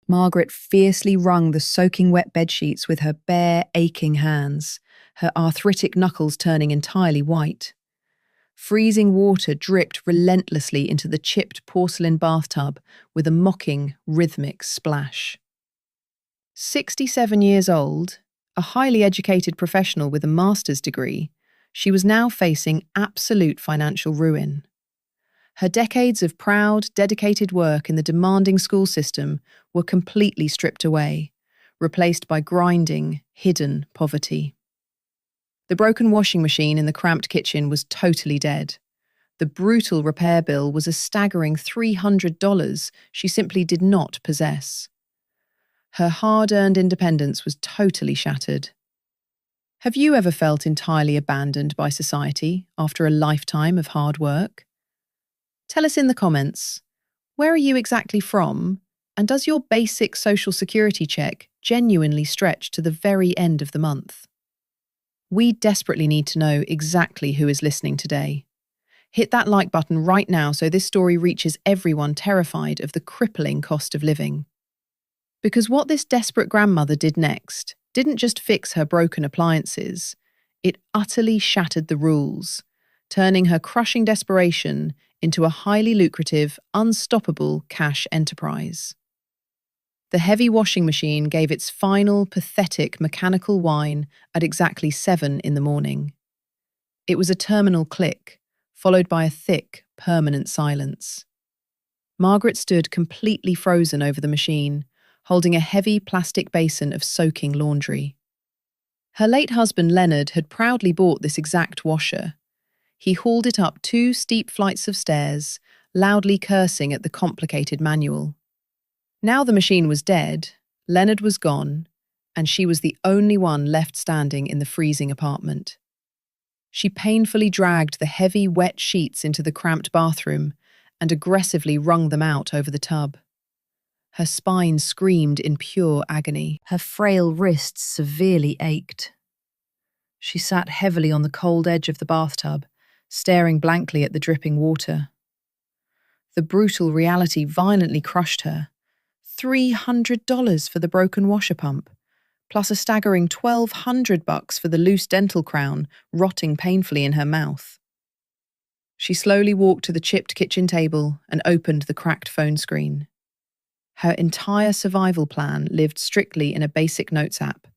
Margaret fiercely wrung the soaking wet bedsheets with her bare, aching hands, her arthritic knuckles turning entirely white. Freezing water dripped relentlessly into the chipped porcelain bathtub with a mocking, rhythmic splash. 67 years old, a highly educated professional with a master's degree, she was now facing absolute financial ruin. Her decades of proud, dedicated work in the demanding school system were completely stripped away, replaced by grinding, hidden poverty. The broken washing machine in the cramped kitchen was totally dead. The brutal repair bill was a staggering $300 she simply did not possess. Her hard-earned independence was totally shattered. Have you ever felt entirely abandoned by society after a lifetime of hard work? Tell us in the comments, where are you exactly from, and does your basic social security check genuinely stretch to the very end of the month? We desperately need to know exactly who is listening today. Hit that like button right now so this story reaches everyone terrified of the crippling cost of living. Because what this desperate grandmother did next didn't just fix her broken appliances, it utterly shattered the rules, turning her crushing desperation into a highly lucrative, unstoppable cash enterprise. The heavy washing machine gave its final, pathetic mechanical whine at exactly 7 in the morning. It was a terminal click, followed by a thick, permanent silence. Margaret stood completely frozen over the machine, holding a heavy plastic basin of soaking laundry. Her late husband Leonard had proudly bought this exact washer. He hauled it up 2 steep flights of stairs, loudly cursing at the complicated manual. Now the machine was dead, Leonard was gone, and she was the only one left standing in the freezing apartment. She painfully dragged the heavy, wet sheets into the cramped bathroom and aggressively wrung them out over the tub. Her spine screamed in pure agony. Her frail wrists severely ached. She sat heavily on the cold edge of the bathtub, staring blankly at the dripping water. The brutal reality violently crushed her. $300 for the broken washer pump, plus a staggering $1,200 for the loose dental crown rotting painfully in her mouth. She slowly walked to the chipped kitchen table and opened the cracked phone screen. Her entire survival plan lived strictly in a basic notes app,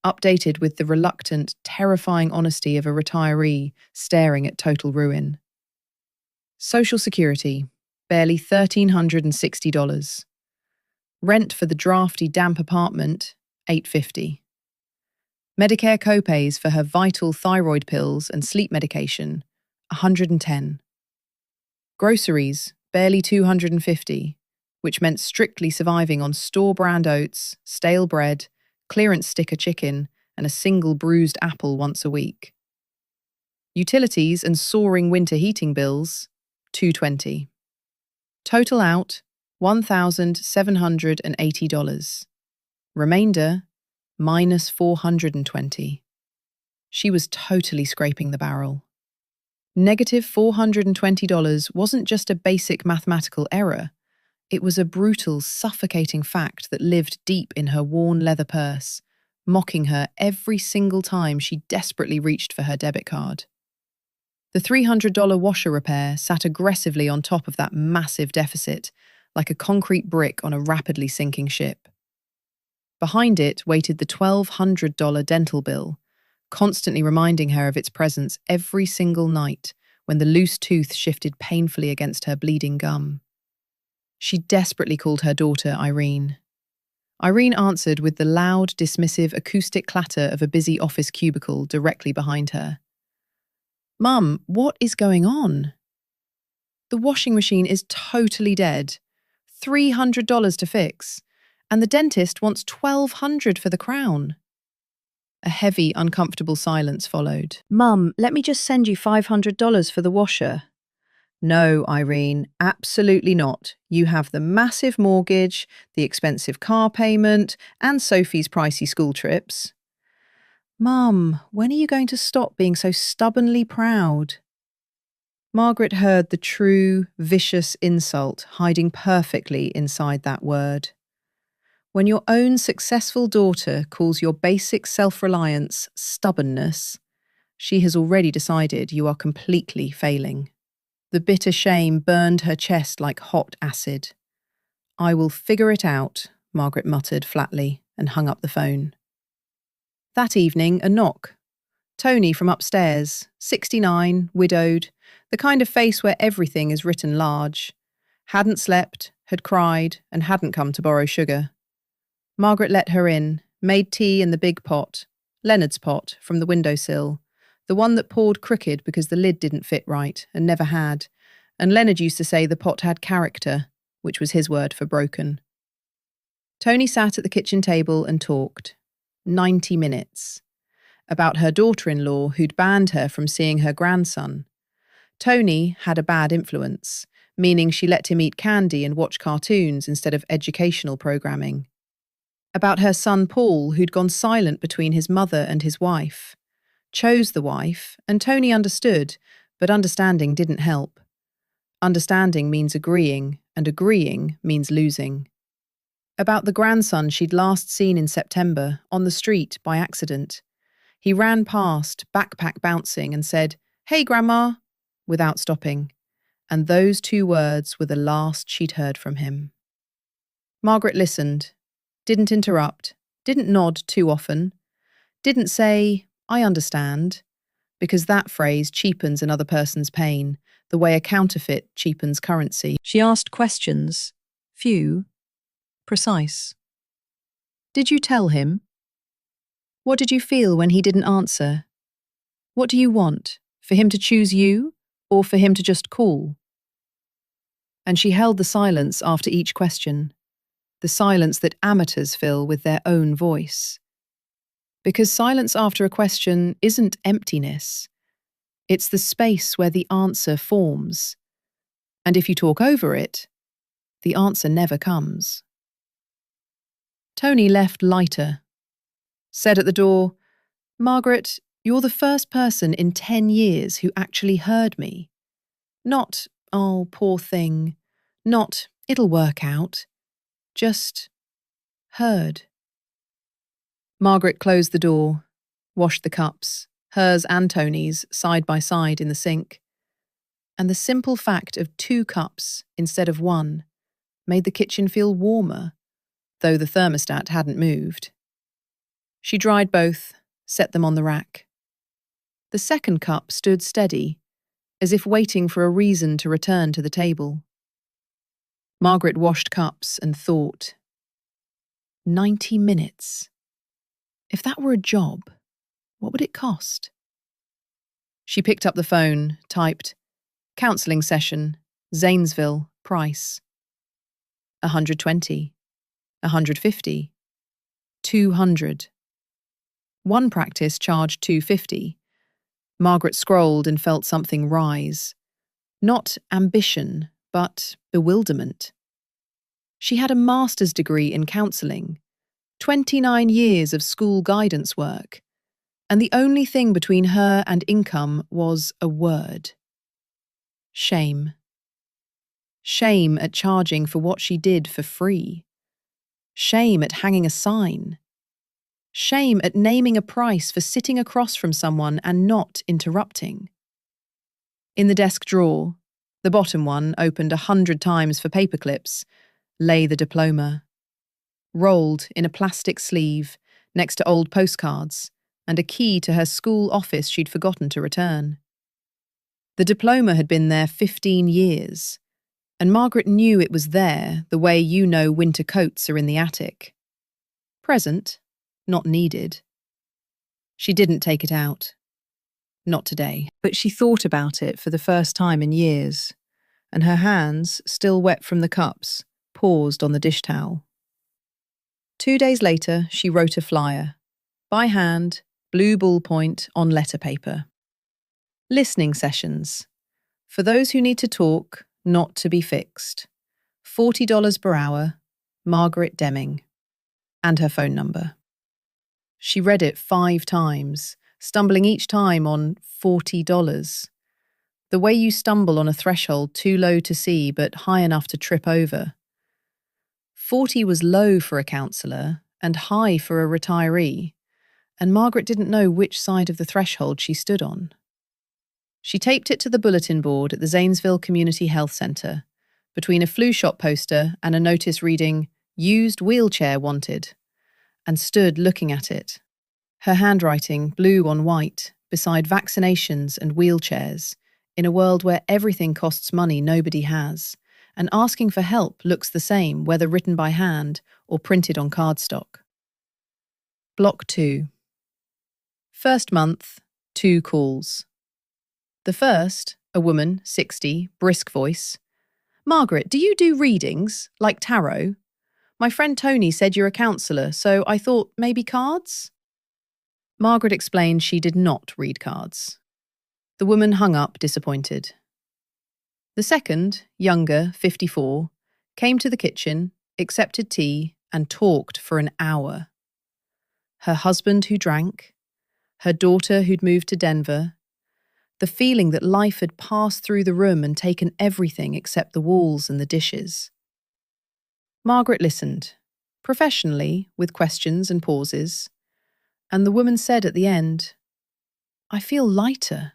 updated with the reluctant, terrifying honesty of a retiree staring at total ruin. Social Security, barely $1,360. Rent for the drafty, damp apartment, $850. Medicare copays for her vital thyroid pills and sleep medication, $110. Groceries, barely $250, which meant strictly surviving on store-brand oats, stale bread, clearance sticker chicken, and a single bruised apple once a week. Utilities and soaring winter heating bills, $220. Total out, $1,780. Remainder, minus $420. She was totally scraping the barrel. Negative $420 wasn't just a basic mathematical error. It was a brutal, suffocating fact that lived deep in her worn leather purse, mocking her every single time she desperately reached for her debit card. The $300 washer repair sat aggressively on top of that massive deficit, like a concrete brick on a rapidly sinking ship. Behind it waited the $1,200 dental bill, constantly reminding her of its presence every single night when the loose tooth shifted painfully against her bleeding gum. She desperately called her daughter Irene. Irene answered with the loud, dismissive acoustic clatter of a busy office cubicle directly behind her. "Mum, what is going on?" "The washing machine is totally dead. $300 to fix. And the dentist wants $1,200 for the crown." A heavy, uncomfortable silence followed. "Mum, let me just send you $500 for the washer." "No, Irene, absolutely not. You have the massive mortgage, the expensive car payment, and Sophie's pricey school trips." "Mum, when are you going to stop being so stubbornly proud?" Margaret heard the true, vicious insult hiding perfectly inside that word. When your own successful daughter calls your basic self-reliance stubbornness, she has already decided you are completely failing. The bitter shame burned her chest like hot acid. "I will figure it out," Margaret muttered flatly and hung up the phone. That evening, a knock. Tony from upstairs, 69, widowed, the kind of face where everything is written large. Hadn't slept, had cried, and hadn't come to borrow sugar. Margaret let her in, made tea in the big pot, Leonard's pot, from the windowsill, the one that poured crooked because the lid didn't fit right and never had, and Leonard used to say the pot had character, which was his word for broken. Tony sat at the kitchen table and talked. 90 minutes. About her daughter-in-law who'd banned her from seeing her grandson. Tony had a bad influence, meaning she let him eat candy and watch cartoons instead of educational programming. About her son Paul, who'd gone silent between his mother and his wife. Chose the wife, and Tony understood, but understanding didn't help. Understanding means agreeing, and agreeing means losing. About the grandson she'd last seen in September, on the street, by accident. He ran past, backpack bouncing, and said, "Hey, Grandma," without stopping. And those 2 words were the last she'd heard from him. Margaret listened, didn't interrupt, didn't nod too often, didn't say, "I understand," because that phrase cheapens another person's pain, the way a counterfeit cheapens currency. She asked questions, few, precise. "Did you tell him? What did you feel when he didn't answer? What do you want? For him to choose you, or for him to just call?" And she held the silence after each question, the silence that amateurs fill with their own voice. Because silence after a question isn't emptiness. It's the space where the answer forms. And if you talk over it, the answer never comes. Tony left lighter. Said at the door, "Margaret, you're the first person in 10 years who actually heard me. Not, 'Oh, poor thing,' not, 'It'll work out,' just heard." Margaret closed the door, washed the cups, hers and Tony's, side by side in the sink. And the simple fact of 2 cups instead of 1 made the kitchen feel warmer, though the thermostat hadn't moved. She dried both, set them on the rack. The second cup stood steady, as if waiting for a reason to return to the table. Margaret washed cups and thought. 90 minutes. If that were a job, what would it cost? She picked up the phone, typed, "Counselling session, Zanesville, price." 120, 150, 200. One practice charged $250. Margaret scrolled and felt something rise. Not ambition, but bewilderment. She had a master's degree in counselling, 29 years of school guidance work, and the only thing between her and income was a word. Shame. Shame at charging for what she did for free. Shame at hanging a sign. Shame at naming a price for sitting across from someone and not interrupting. In the desk drawer, the bottom one opened 100 times for paper clips, lay the diploma. Rolled in a plastic sleeve next to old postcards and a key to her school office she'd forgotten to return. The diploma had been there 15 years, and Margaret knew it was there the way you know winter coats are in the attic. Present, not needed. She didn't take it out. Not today. But she thought about it for the first time in years, and her hands, still wet from the cups, paused on the dish towel. 2 days later, she wrote a flyer. By hand, blue ballpoint on letter paper. Listening sessions. For those who need to talk, not to be fixed. $40 per hour, Margaret Deming. And her phone number. She read it 5 times, stumbling each time on $40. The way you stumble on a threshold too low to see but high enough to trip over. 40 was low for a counsellor and high for a retiree, and Margaret didn't know which side of the threshold she stood on. She taped it to the bulletin board at the Zanesville Community Health Centre, between a flu shot poster and a notice reading, "Used wheelchair wanted," and stood looking at it. Her handwriting, blue on white, beside vaccinations and wheelchairs, in a world where everything costs money nobody has, and asking for help looks the same whether written by hand or printed on cardstock. Block 2. First month, 2 calls. The first, a woman, 60, brisk voice. "Margaret, do you do readings, like tarot? My friend Tony said you're a counsellor, so I thought maybe cards?" Margaret explained she did not read cards. The woman hung up, disappointed. The second, younger, 54, came to the kitchen, accepted tea, and talked for an hour. Her husband who drank, her daughter who'd moved to Denver, the feeling that life had passed through the room and taken everything except the walls and the dishes. Margaret listened, professionally, with questions and pauses, and the woman said at the end, "I feel lighter."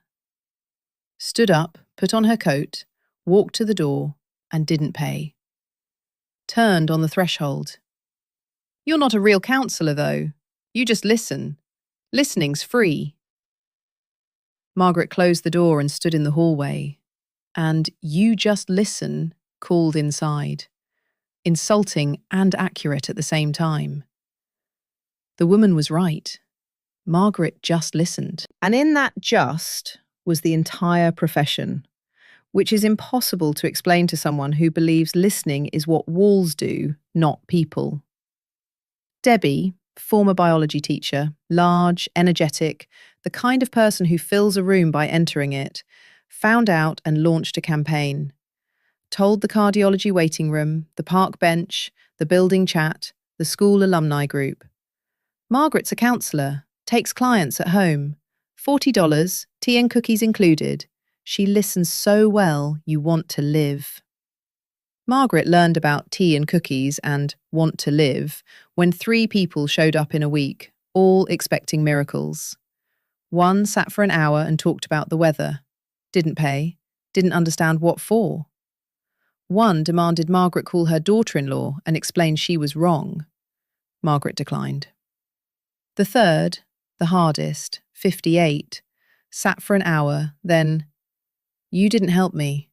Stood up, put on her coat, walked to the door, and didn't pay. Turned on the threshold. "You're not a real counsellor, though. You just listen. Listening's free." Margaret closed the door and stood in the hallway, and "You just listen" called inside, insulting and accurate at the same time. The woman was right. Margaret just listened. And in that just was the entire profession, which is impossible to explain to someone who believes listening is what walls do, not people. Debbie, former biology teacher, large, energetic, the kind of person who fills a room by entering it, found out and launched a campaign. Told the cardiology waiting room, the park bench, the building chat, the school alumni group. "Margaret's a counsellor, takes clients at home. $40, tea and cookies included. She listens so well, you want to live." Margaret learned about tea and cookies and want to live when 3 people showed up in a week, all expecting miracles. One sat for an hour and talked about the weather. Didn't pay. Didn't understand what for. One demanded Margaret call her daughter-in-law and explain she was wrong. Margaret declined. The third, the hardest, 58, sat for an hour, then, "You didn't help me.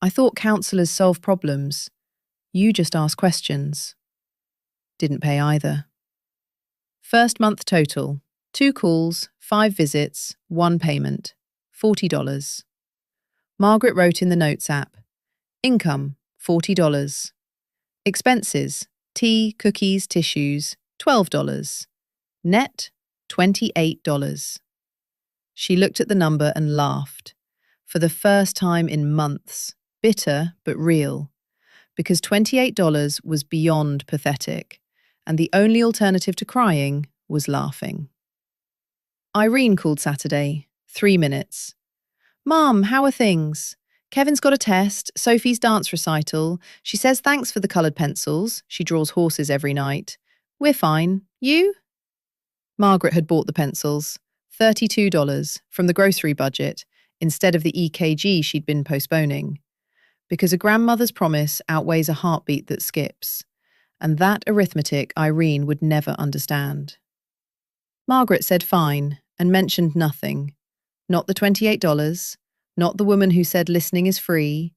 I thought counsellors solve problems. You just ask questions." Didn't pay either. First month total, 2 calls, 5 visits, 1 payment, $40. Margaret wrote in the Notes app, income, $40. Expenses, tea, cookies, tissues, $12. Net, $28. She looked at the number and laughed, for the first time in months, bitter but real, because $28 was beyond pathetic, and the only alternative to crying was laughing. Irene called Saturday, 3 minutes. "Mum, how are things? Kevin's got a test, Sophie's dance recital. She says thanks for the coloured pencils. She draws horses every night. We're fine. You?" Margaret had bought the pencils, $32, from the grocery budget, instead of the EKG she'd been postponing. Because a grandmother's promise outweighs a heartbeat that skips, and that arithmetic Irene would never understand. Margaret said fine, and mentioned nothing. Not the $28, not the woman who said listening is free,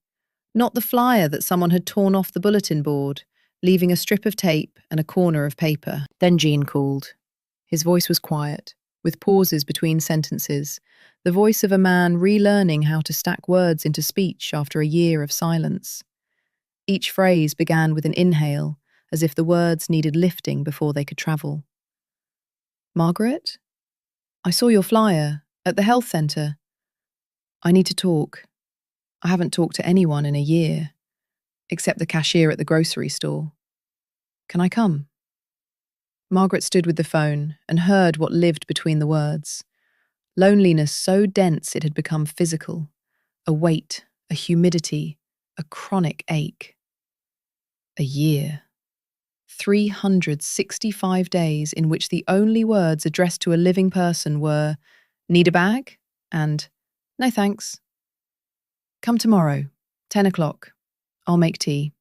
not the flyer that someone had torn off the bulletin board, leaving a strip of tape and a corner of paper. Then Gene called. His voice was quiet, with pauses between sentences, the voice of a man relearning how to stack words into speech after a year of silence. Each phrase began with an inhale, as if the words needed lifting before they could travel. "Margaret? I saw your flyer at the health centre. I need to talk. I haven't talked to anyone in a year, except the cashier at the grocery store. Can I come?" Margaret stood with the phone and heard what lived between the words. Loneliness so dense it had become physical. A weight, a humidity, a chronic ache. A year. 365 days in which the only words addressed to a living person were, "Need a bag?" and "No thanks." "Come tomorrow, 10 o'clock. I'll make tea."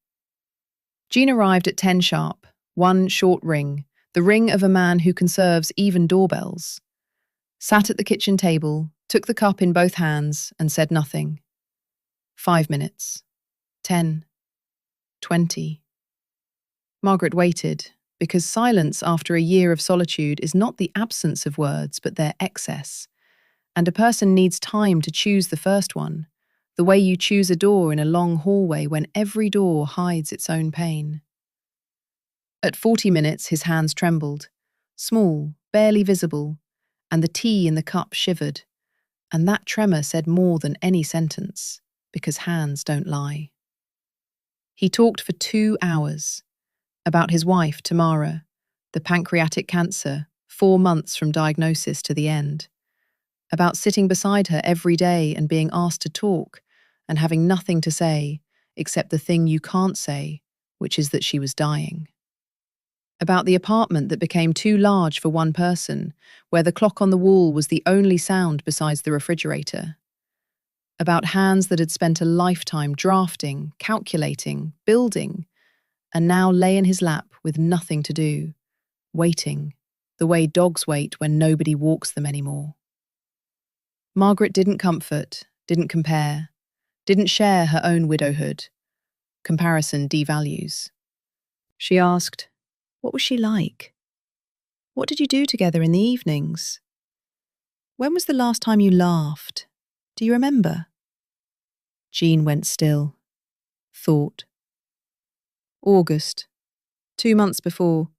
Jean arrived at 10 sharp, one short ring, the ring of a man who conserves even doorbells. Sat at the kitchen table, took the cup in both hands, and said nothing. 5 minutes. 10. 20. Margaret waited, because silence after a year of solitude is not the absence of words, but their excess. And a person needs time to choose the first one, the way you choose a door in a long hallway when every door hides its own pain. At 40 minutes, his hands trembled, small, barely visible, and the tea in the cup shivered, and that tremor said more than any sentence, because hands don't lie. He talked for 2 hours, about his wife, Tamara, the pancreatic cancer, 4 months from diagnosis to the end, about sitting beside her every day and being asked to talk and having nothing to say except the thing you can't say, which is that she was dying. About the apartment that became too large for one person, where the clock on the wall was the only sound besides the refrigerator. About hands that had spent a lifetime drafting, calculating, building, and now lay in his lap with nothing to do, waiting, the way dogs wait when nobody walks them anymore. Margaret didn't comfort, didn't compare, didn't share her own widowhood. Comparison devalues. She asked, "What was she like? What did you do together in the evenings? When was the last time you laughed? Do you remember?" Jean went still. Thought. August. 2 months before.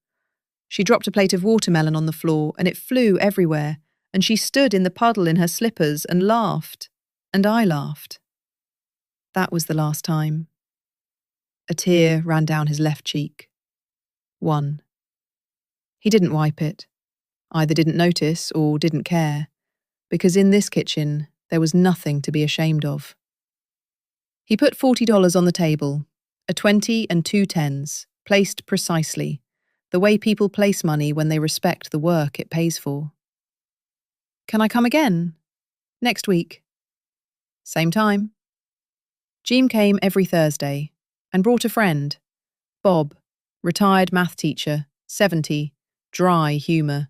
She dropped a plate of watermelon on the floor and it flew everywhere, and she stood in the puddle in her slippers and laughed, and I laughed. That was the last time. A tear ran down his left cheek. 1. He didn't wipe it. Either didn't notice or didn't care, because in this kitchen there was nothing to be ashamed of. He put $40 on the table, a 20 and 2 tens, placed precisely, the way people place money when they respect the work it pays for. "Can I come again? Next week. Same time." Jean came every Thursday and brought a friend, Bob, retired math teacher, 70, dry humour.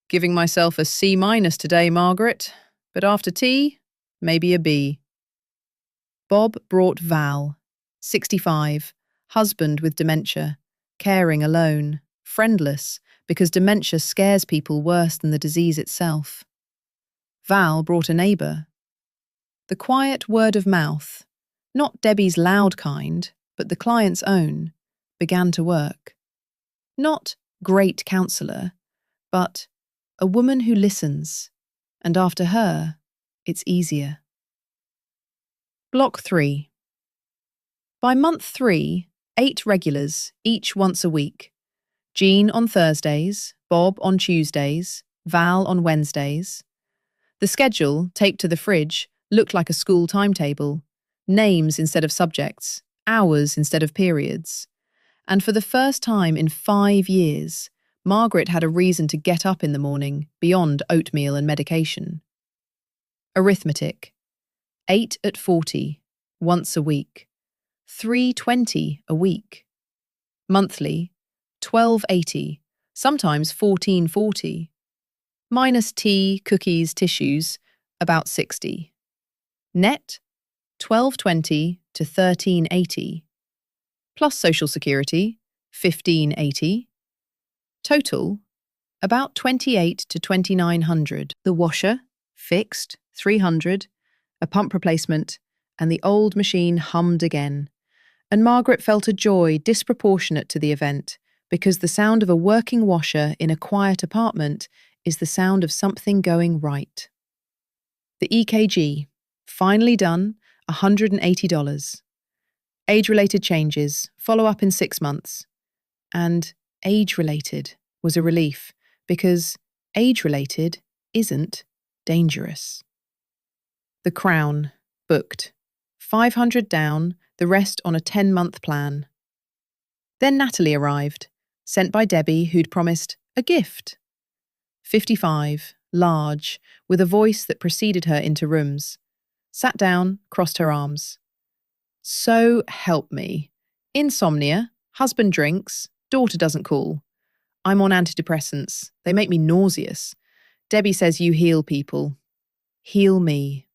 "Giving myself a C- today, Margaret, but after tea, maybe a B." Bob brought Val, 65, husband with dementia, caring alone, friendless, because dementia scares people worse than the disease itself. Val brought a neighbour. The quiet word of mouth, not Debbie's loud kind, but the client's own, began to work. Not great counsellor, but a woman who listens, and after her, it's easier. Block 3. By month 3, 8 regulars, each once a week. Jean on Thursdays, Bob on Tuesdays, Val on Wednesdays. The schedule, taped to the fridge, looked like a school timetable. Names instead of subjects, hours instead of periods. And for the first time in 5 years, Margaret had a reason to get up in the morning, beyond oatmeal and medication. Arithmetic. 8 at 40, once a week. 320 a week. Monthly, 1280, sometimes 1440. Minus tea, cookies, tissues, about 60. Net, 1220 to 1380. Plus Social Security, 1580. Total, about 28 to 2900. The washer, fixed, 300. A pump replacement, and the old machine hummed again. And Margaret felt a joy disproportionate to the event, because the sound of a working washer in a quiet apartment is the sound of something going right. The EKG, finally done, $180. Age-related changes, follow-up in 6 months. And age-related was a relief, because age-related isn't dangerous. The Crown, booked. 500 down, the rest on a 10-month plan. Then Natalie arrived, sent by Debbie, who'd promised a gift. 55, large, with a voice that preceded her into rooms. Sat down, crossed her arms. So help me. Insomnia, husband drinks, daughter doesn't call. I'm on antidepressants. They make me nauseous. Debbie says you heal people. Heal me.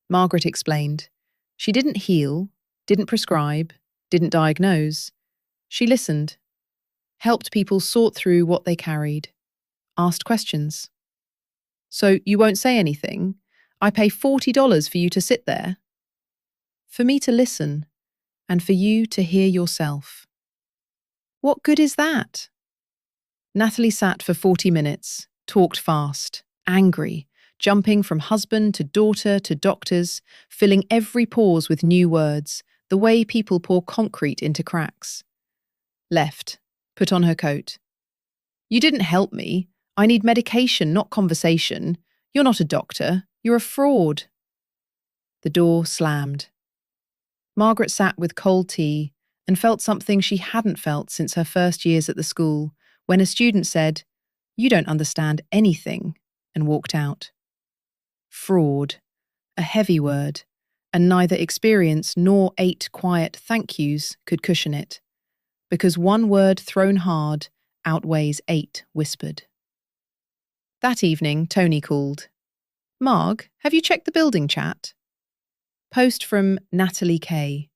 Margaret explained. She didn't heal, didn't prescribe, didn't diagnose. She listened, helped people sort through what they carried, asked questions. So you won't say anything? I pay $40 for you to sit there? For me to listen, and for you to hear yourself. What good is that? Natalie sat for 40 minutes, talked fast, angry, jumping from husband to daughter to doctors, filling every pause with new words, the way people pour concrete into cracks. Left, put on her coat. You didn't help me. I need medication, not conversation. You're not a doctor. You're a fraud. The door slammed. Margaret sat with cold tea and felt something she hadn't felt since her first years at the school, when a student said, "You don't understand anything," and walked out. Fraud, a heavy word, and neither experience nor 8 quiet thank yous could cushion it, because one word thrown hard outweighs 8 whispered. That evening, Tony called. "Marg, have you checked the building chat?" Post from Natalie K.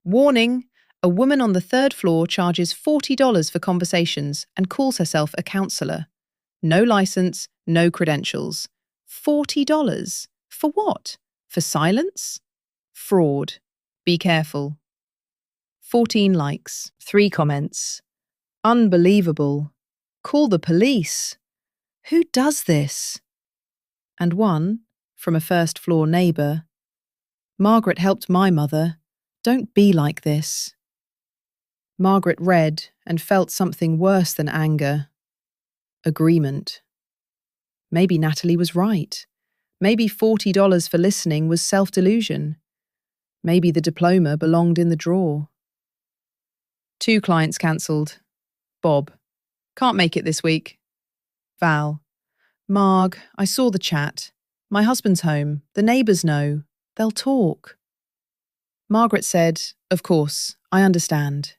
Warning, a woman on the 3rd floor charges $40 for conversations and calls herself a counsellor. No license, no credentials. $40? For what? For silence? Fraud. Be careful. 14 likes, 3 comments. Unbelievable. Call the police. Who does this? And one, from a 1st floor neighbour. Margaret helped my mother. Don't be like this. Margaret read and felt something worse than anger. Agreement. Maybe Natalie was right. Maybe $40 for listening was self-delusion. Maybe the diploma belonged in the drawer. 2 clients cancelled. Bob. Can't make it this week. Val. Marg, I saw the chat. My husband's home. The neighbours know. They'll talk. Margaret said, "Of course, I understand."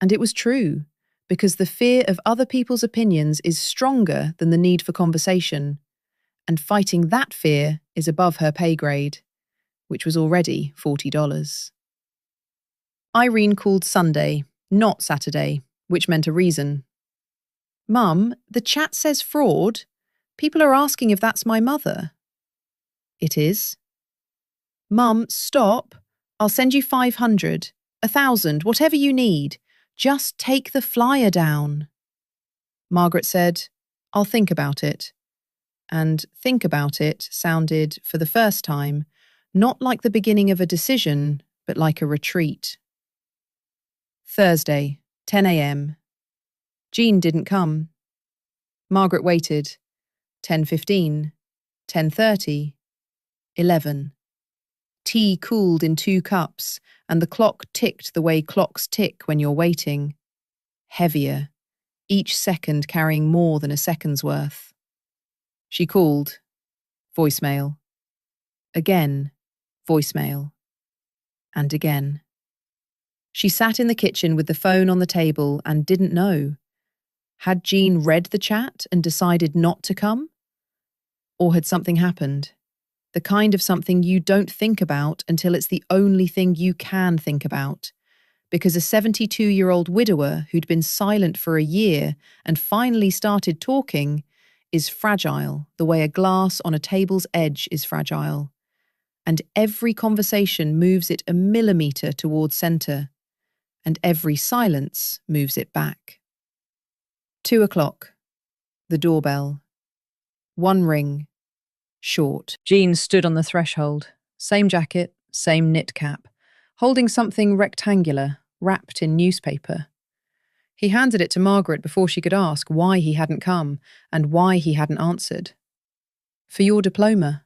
And it was true, because the fear of other people's opinions is stronger than the need for conversation, and fighting that fear is above her pay grade, which was already $40. Irene called Sunday, not Saturday, which meant a reason. "Mum, the chat says fraud. People are asking if that's my mother." "It is." "Mum, stop. I'll send you 500, 1,000, whatever you need. Just take the flyer down." Margaret said, "I'll think about it." And think about it sounded, for the first time, not like the beginning of a decision, but like a retreat. Thursday, 10 a.m. Jean didn't come. Margaret waited. 10:15, 10:30, 11. Tea cooled in 2 cups, and the clock ticked the way clocks tick when you're waiting. Heavier, each second carrying more than a second's worth. She called. Voicemail. Again, voicemail. And again. She sat in the kitchen with the phone on the table and didn't know. Had Jean read the chat and decided not to come? Or had something happened? The kind of something you don't think about until it's the only thing you can think about. Because a 72-year-old widower who'd been silent for a year and finally started talking is fragile the way a glass on a table's edge is fragile. And every conversation moves it a millimetre towards centre, and every silence moves it back. 2 o'clock. The doorbell. 1 ring. Short. Jean stood on the threshold. Same jacket, same knit cap, holding something rectangular, wrapped in newspaper. He handed it to Margaret before she could ask why he hadn't come and why he hadn't answered. "For your diploma."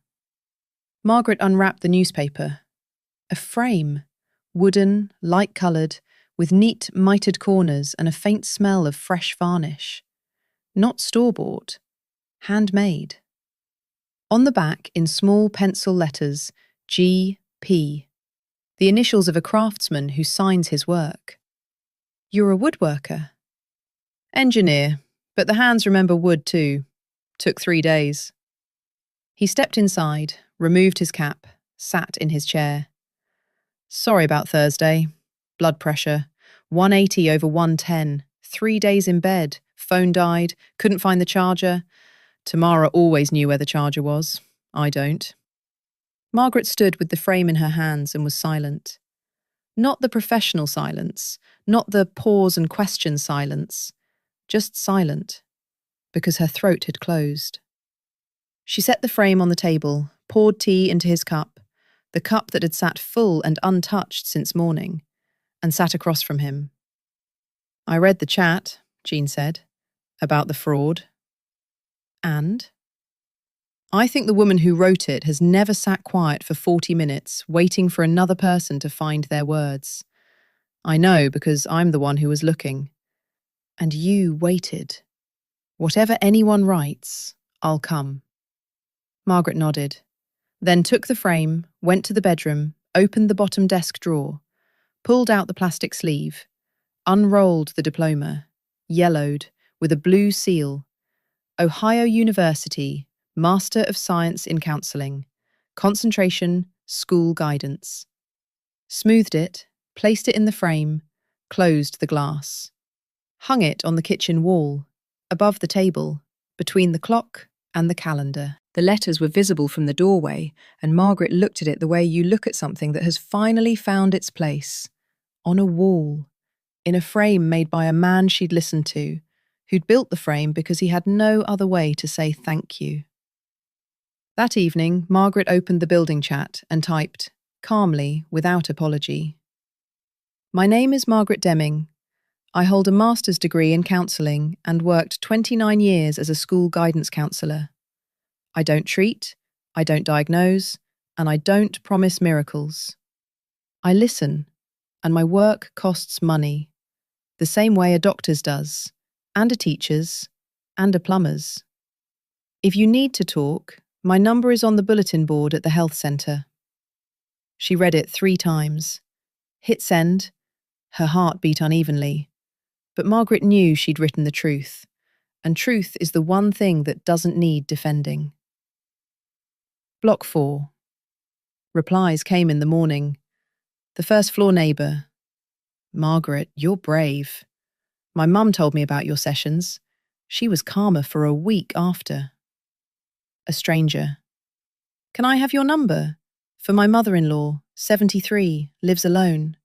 Margaret unwrapped the newspaper. A frame, wooden, light-coloured, with neat, mitered corners and a faint smell of fresh varnish. Not store-bought, handmade. On the back, in small pencil letters, G.P., the initials of a craftsman who signs his work. You're a woodworker? Engineer, but the hands remember wood too. Took 3 days. He stepped inside, removed his cap, sat in his chair. Sorry about Thursday. Blood pressure. 180 over 110. 3 days in bed. Phone died. Couldn't find the charger. Tamara always knew where the charger was. I don't. Margaret stood with the frame in her hands and was silent. Not the professional silence, not the pause and question silence, just silent, because her throat had closed. She set the frame on the table, poured tea into his cup, the cup that had sat full and untouched since morning, and sat across from him. I read the chat, Jean said, about the fraud. And? I think the woman who wrote it has never sat quiet for 40 minutes, waiting for another person to find their words. I know because I'm the one who was looking. And you waited. Whatever anyone writes, I'll come. Margaret nodded, then took the frame, went to the bedroom, opened the bottom desk drawer, pulled out the plastic sleeve, unrolled the diploma, yellowed, with a blue seal, Ohio University, Master of Science in Counseling, Concentration, School Guidance. Smoothed it, placed it in the frame, closed the glass. Hung it on the kitchen wall, above the table, between the clock and the calendar. The letters were visible from the doorway, and Margaret looked at it the way you look at something that has finally found its place. On a wall, in a frame made by a man she'd listened to, who'd built the frame because he had no other way to say thank you. That evening, Margaret opened the building chat and typed, calmly, without apology. My name is Margaret Deming. I hold a master's degree in counselling and worked 29 years as a school guidance counsellor. I don't treat, I don't diagnose, and I don't promise miracles. I listen, and my work costs money, the same way a doctor's does, and a teacher's, and a plumber's. If you need to talk, my number is on the bulletin board at the health centre. She read it 3 times. Hit send. Her heart beat unevenly. But Margaret knew she'd written the truth, and truth is the one thing that doesn't need defending. Block 4. Replies came in the morning. The first floor neighbour. Margaret, you're brave. My mum told me about your sessions. She was calmer for a week after. A stranger. Can I have your number? For my mother-in-law, 73, lives alone.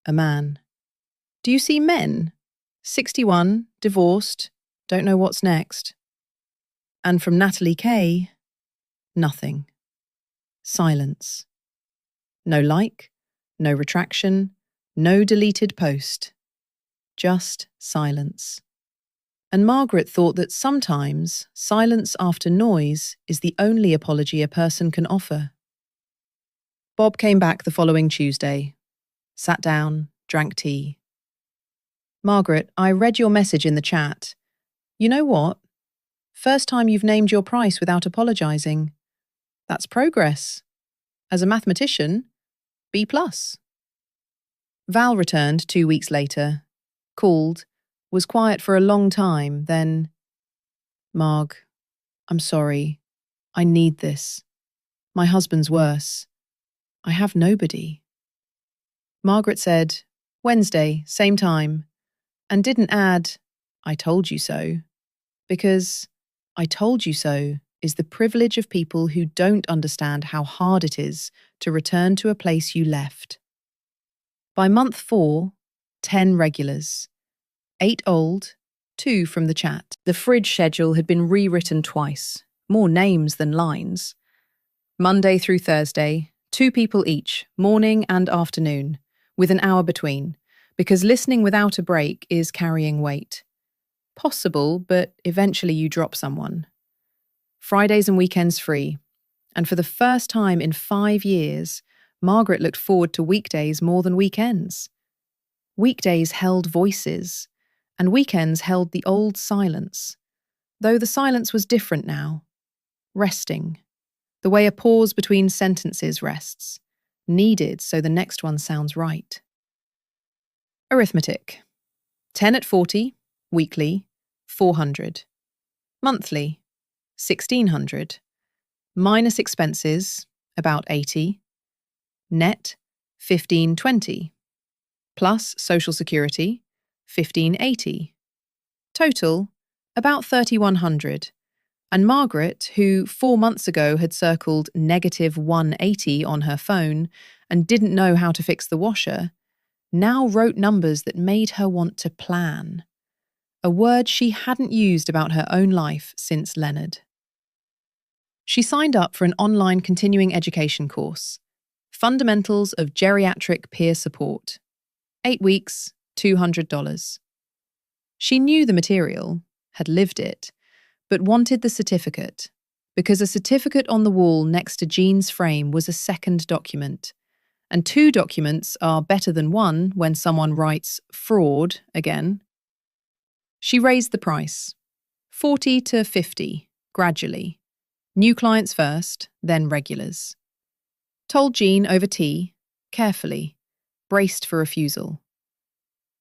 A man. Do you see men? 61, divorced, don't know what's next. And from Natalie K, nothing. Silence. No like, no retraction, no deleted post. Just silence. And Margaret thought that sometimes silence after noise is the only apology a person can offer. Bob came back the following Tuesday. Sat down, drank tea. Margaret, I read your message in the chat. You know what? First time you've named your price without apologising. That's progress. As a mathematician, B+. Val returned 2 weeks later, called, was quiet for a long time, then, Marg, I'm sorry. I need this. My husband's worse. I have nobody. Margaret said, Wednesday, same time, and didn't add, I told you so, because I told you so is the privilege of people who don't understand how hard it is to return to a place you left. By month 4, 10 regulars. 8 old, 2 from the chat. The fridge schedule had been rewritten twice, more names than lines. Monday through Thursday, 2 people each, morning and afternoon, with an hour between, because listening without a break is carrying weight. Possible, but eventually you drop someone. Fridays and weekends free, and for the first time in 5 years, Margaret looked forward to weekdays more than weekends. Weekdays held voices, and weekends held the old silence, though the silence was different now. Resting, the way a pause between sentences rests, needed so the next one sounds right. Arithmetic. 10 at 40, weekly, 400. Monthly, 1600. Minus expenses, about 80. Net, 1520. Plus Social Security, 1580. Total, about 3100. And Margaret, who 4 months ago had circled negative 180 on her phone and didn't know how to fix the washer, now wrote numbers that made her want to plan. A word she hadn't used about her own life since Leonard. She signed up for an online continuing education course, Fundamentals of Geriatric Peer Support. 8 weeks, $200. She knew the material, had lived it, but wanted the certificate, because a certificate on the wall next to Jean's frame was a second document, and 2 documents are better than 1 when someone writes fraud again. She raised the price, 40 to 50, gradually. New clients first, then regulars. Told Jean over tea, carefully, braced for refusal.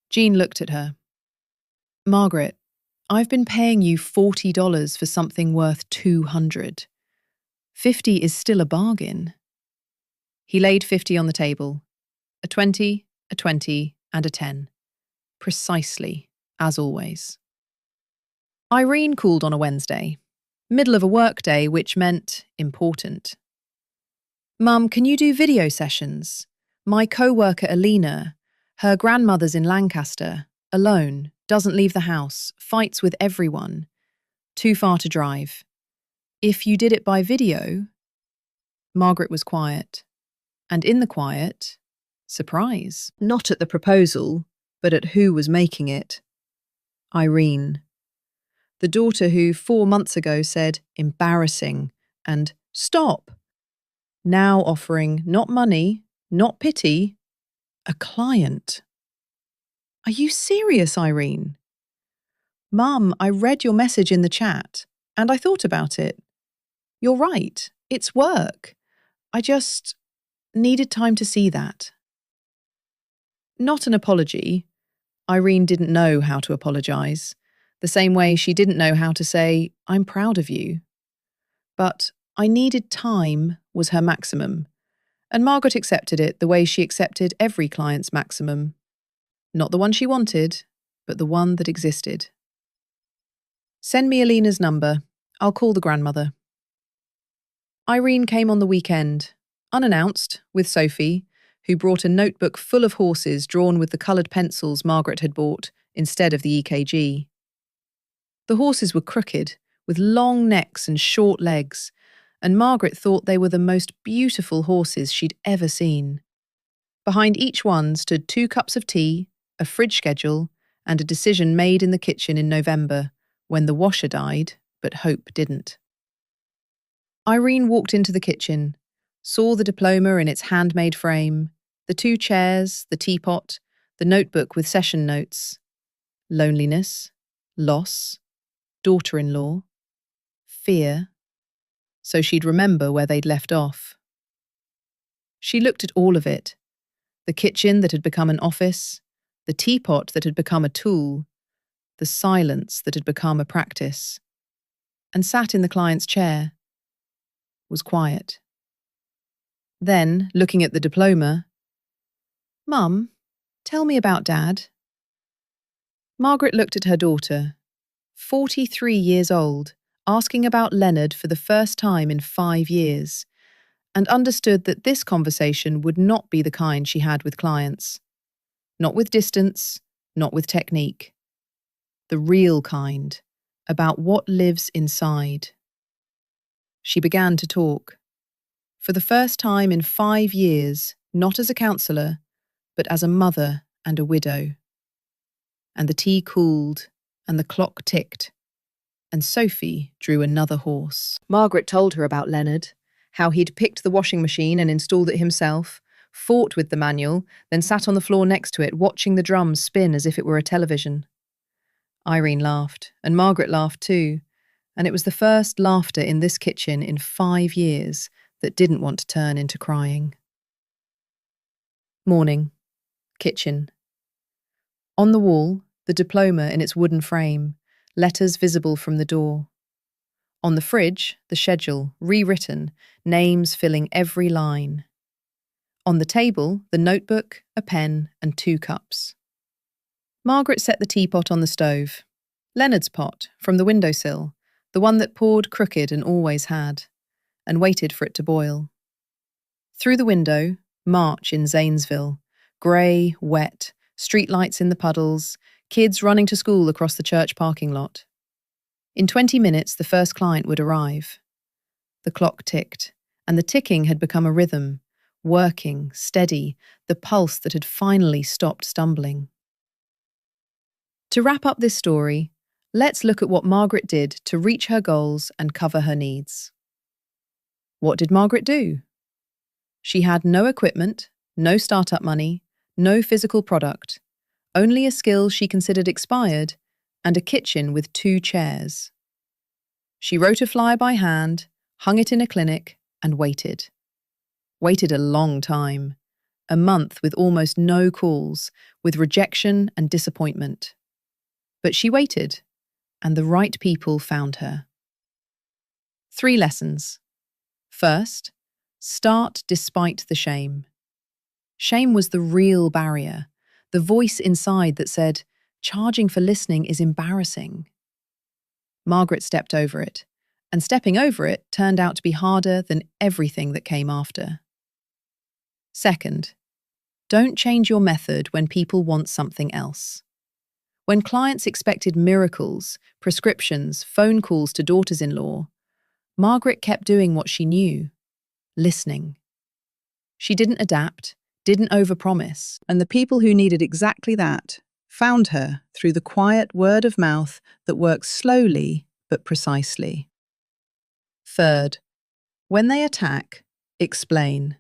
Jean looked at her. Margaret, I've been paying you $40 for something worth $200. 50 is still a bargain. He laid 50 on the table. A 20, a 20, and a 10. Precisely, as always. Irene called on a Wednesday, middle of a workday, which meant important. Mum, can you do video sessions? My co-worker Alina, her grandmother's in Lancaster, alone, doesn't leave the house, fights with everyone. Too far to drive. If you did it by video... Margaret was quiet. And in the quiet, surprise. Not at the proposal, but at who was making it. Irene. The daughter who 4 months ago said, embarrassing, and stop. Now offering not money, not pity, a client. Are you serious, Irene? Mum, I read your message in the chat, and I thought about it. You're right, it's work. I just needed time to see that. Not an apology. Irene didn't know how to apologize, the same way she didn't know how to say, I'm proud of you. But I needed time was her maximum, and Margaret accepted it the way she accepted every client's maximum. Not the one she wanted, but the one that existed. Send me Alina's number. I'll call the grandmother. Irene came on the weekend, unannounced, with Sophie, who brought a notebook full of horses drawn with the coloured pencils Margaret had bought instead of the EKG. The horses were crooked, with long necks and short legs, and Margaret thought they were the most beautiful horses she'd ever seen. Behind each one stood 2 cups of tea, a fridge schedule, and a decision made in the kitchen in November, when the washer died, but hope didn't. Irene walked into the kitchen, saw the diploma in its handmade frame, the 2 chairs, the teapot, the notebook with session notes. Loneliness, loss, daughter-in-law, fear. So she'd remember where they'd left off. She looked at all of it, the kitchen that had become an office, the teapot that had become a tool, the silence that had become a practice, and sat in the client's chair. Was quiet. Then, looking at the diploma, Mum, tell me about Dad. Margaret looked at her daughter, 43 years old, asking about Leonard for the first time in 5 years, and understood that this conversation would not be the kind she had with clients. Not with distance, not with technique. The real kind, about what lives inside. She began to talk. For the first time in 5 years, not as a counsellor, but as a mother and a widow. And the tea cooled, and the clock ticked, and Sophie drew another horse. Margaret told her about Leonard, how he'd picked the washing machine and installed it himself, fought with the manual, then sat on the floor next to it, watching the drums spin as if it were a television. Irene laughed, and Margaret laughed too, and it was the first laughter in this kitchen in 5 years that didn't want to turn into crying. Morning. Kitchen. On the wall, the diploma in its wooden frame, letters visible from the door. On the fridge, the schedule, rewritten, names filling every line. On the table, the notebook, a pen, and 2 cups. Margaret set the teapot on the stove. Leonard's pot, from the windowsill, the one that poured crooked and always had, and waited for it to boil. Through the window, March in Zanesville, grey, wet, streetlights in the puddles, kids running to school across the church parking lot. In 20 minutes, the first client would arrive. The clock ticked, and the ticking had become a rhythm, working, steady, the pulse that had finally stopped stumbling. To wrap up this story, let's look at what Margaret did to reach her goals and cover her needs. What did Margaret do? She had no equipment, no startup money, no physical product, only a skill she considered expired, and a kitchen with 2 chairs. She wrote a flyer by hand, hung it in a clinic, and waited. Waited a long time, a month with almost no calls, with rejection and disappointment. But she waited, and the right people found her. 3 lessons. First, start despite the shame. Shame was the real barrier, the voice inside that said, charging for listening is embarrassing. Margaret stepped over it, and stepping over it turned out to be harder than everything that came after. Second, don't change your method when people want something else. When clients expected miracles, prescriptions, phone calls to daughters-in-law, Margaret kept doing what she knew, listening. She didn't adapt, didn't overpromise, and the people who needed exactly that found her through the quiet word of mouth that works slowly but precisely. Third, when they attack, explain.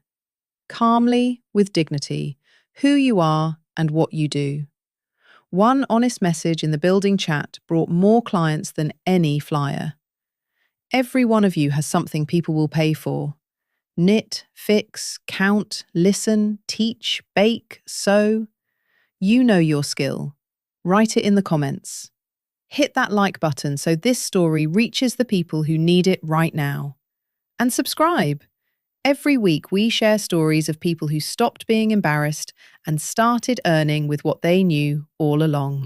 Calmly, with dignity, who you are and what you do. One honest message in the building chat brought more clients than any flyer. Every one of you has something people will pay for. Knit, fix, count, listen, teach, bake, sew. You know your skill. Write it in the comments. Hit that like button so this story reaches the people who need it right now. And subscribe. Every week we share stories of people who stopped being embarrassed and started earning with what they knew all along.